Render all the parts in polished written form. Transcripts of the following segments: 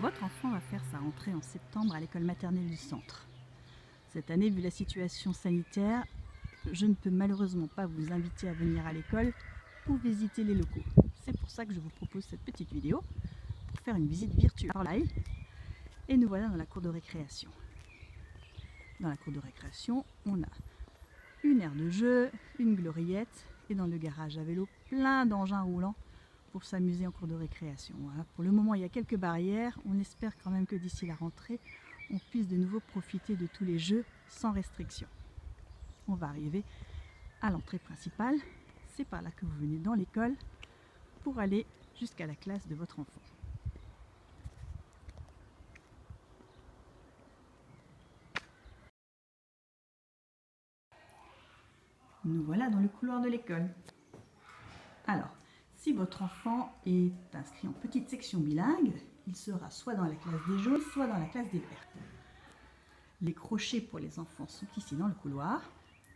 Votre enfant va faire sa rentrée en septembre à l'école maternelle du centre. Cette année, vu la situation sanitaire, je ne peux malheureusement pas vous inviter à venir à l'école ou visiter les locaux. C'est pour ça que je vous propose cette petite vidéo pour faire une visite virtuelle par live. Et nous voilà dans la cour de récréation. Dans la cour de récréation, on a une aire de jeu, une gloriette et dans le garage à vélo, plein d'engins roulants pour s'amuser en cours de récréation. Voilà. Pour le moment, il y a quelques barrières. On espère quand même que d'ici la rentrée, on puisse de nouveau profiter de tous les jeux sans restriction. On va arriver à l'entrée principale. C'est par là que vous venez dans l'école pour aller jusqu'à la classe de votre enfant. Nous voilà dans le couloir de l'école. Alors, si votre enfant est inscrit en petite section bilingue, il sera soit dans la classe des jaunes, soit dans la classe des verts. Les crochets pour les enfants sont ici dans le couloir.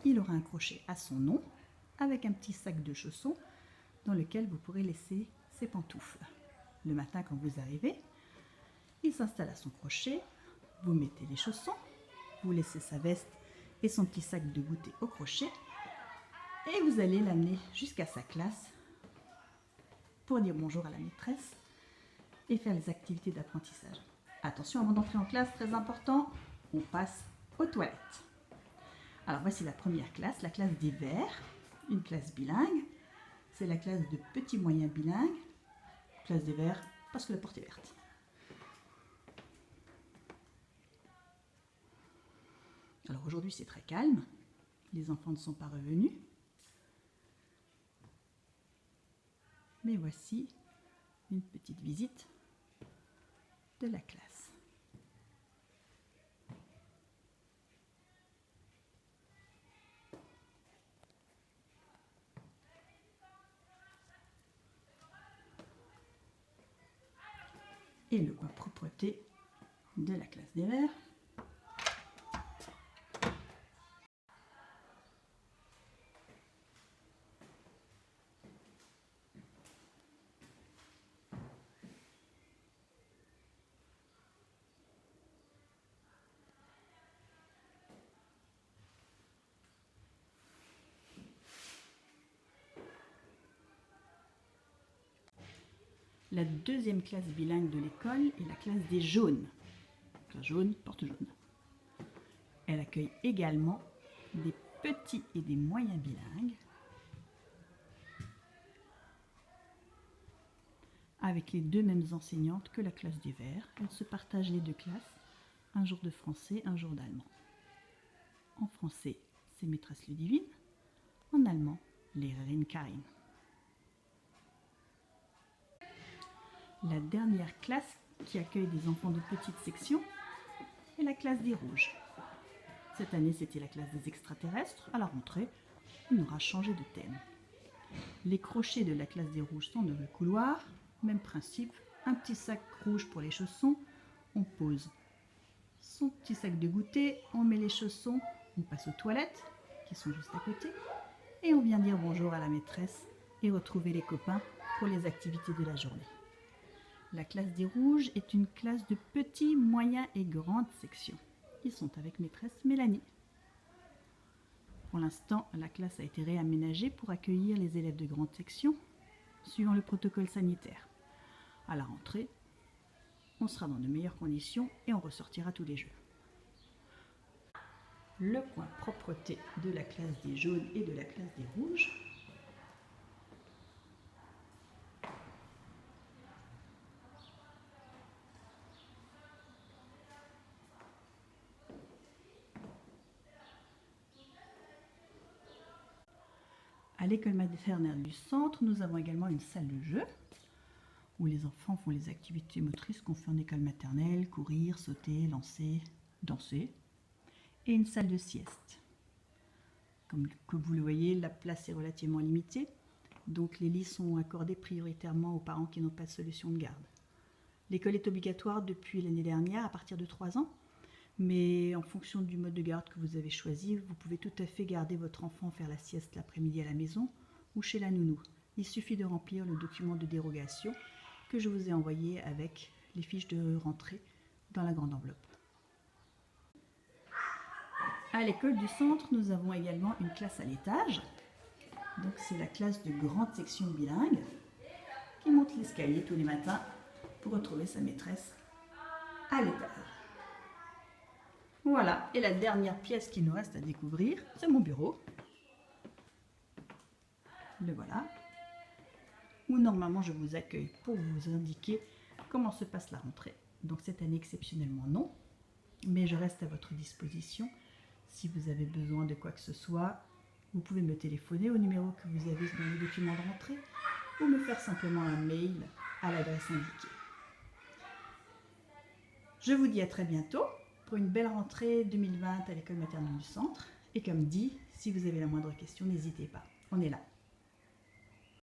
Il aura un crochet à son nom, avec un petit sac de chaussons dans lequel vous pourrez laisser ses pantoufles. Le matin, quand vous arrivez, il s'installe à son crochet, vous mettez les chaussons, vous laissez sa veste et son petit sac de goûter au crochet, et vous allez l'amener jusqu'à sa classe pour dire bonjour à la maîtresse et faire les activités d'apprentissage. Attention, avant d'entrer en classe, très important, on passe aux toilettes. Alors voici la première classe, la classe des verts, une classe bilingue. C'est la classe de petits moyens bilingues, classe des verts parce que la porte est verte. Alors aujourd'hui c'est très calme, les enfants ne sont pas revenus. Mais voici une petite visite de la classe. Et le coin propreté de la classe des verts. La deuxième classe bilingue de l'école est la classe des jaunes. Classe jaune, porte jaune. Elle accueille également des petits et des moyens bilingues avec les deux mêmes enseignantes que la classe des verts. Elles se partagent les deux classes, un jour de français, un jour d'allemand. En français, c'est Maîtresse Ludivine, en allemand, Lehrerin Karin. La dernière classe qui accueille des enfants de petite section est la classe des rouges. Cette année, c'était la classe des extraterrestres. À la rentrée, on aura changé de thème. Les crochets de la classe des rouges sont dans le couloir. Même principe, un petit sac rouge pour les chaussons. On pose son petit sac de goûter, on met les chaussons, on passe aux toilettes qui sont juste à côté et on vient dire bonjour à la maîtresse et retrouver les copains pour les activités de la journée. La classe des rouges est une classe de petits, moyens et grandes sections. Ils sont avec maîtresse Mélanie. Pour l'instant, la classe a été réaménagée pour accueillir les élèves de grande section, suivant le protocole sanitaire. À la rentrée, on sera dans de meilleures conditions et on ressortira tous les jeux. Le coin propreté de la classe des jaunes et de la classe des rouges. À l'école maternelle du centre, nous avons également une salle de jeu où les enfants font les activités motrices qu'on fait en école maternelle, courir, sauter, lancer, danser, et une salle de sieste. Comme vous le voyez, la place est relativement limitée, donc les lits sont accordés prioritairement aux parents qui n'ont pas de solution de garde. L'école est obligatoire depuis l'année dernière à partir de 3 ans, mais en fonction du mode de garde que vous avez choisi, vous pouvez tout à fait garder votre enfant faire la sieste l'après-midi à la maison ou chez la nounou. Il suffit de remplir le document de dérogation que je vous ai envoyé avec les fiches de rentrée dans la grande enveloppe. À l'école du centre, nous avons également une classe à l'étage. Donc c'est la classe de grande section bilingue qui monte l'escalier tous les matins pour retrouver sa maîtresse à l'étage. Voilà, et la dernière pièce qu'il nous reste à découvrir, c'est mon bureau. Le voilà, où normalement je vous accueille pour vous indiquer comment se passe la rentrée. Donc cette année exceptionnellement non, mais je reste à votre disposition. Si vous avez besoin de quoi que ce soit, vous pouvez me téléphoner au numéro que vous avez dans les documents de rentrée ou me faire simplement un mail à l'adresse indiquée. Je vous dis à très bientôt pour une belle rentrée 2020 à l'école maternelle du centre. Et comme dit, si vous avez la moindre question, n'hésitez pas, on est là.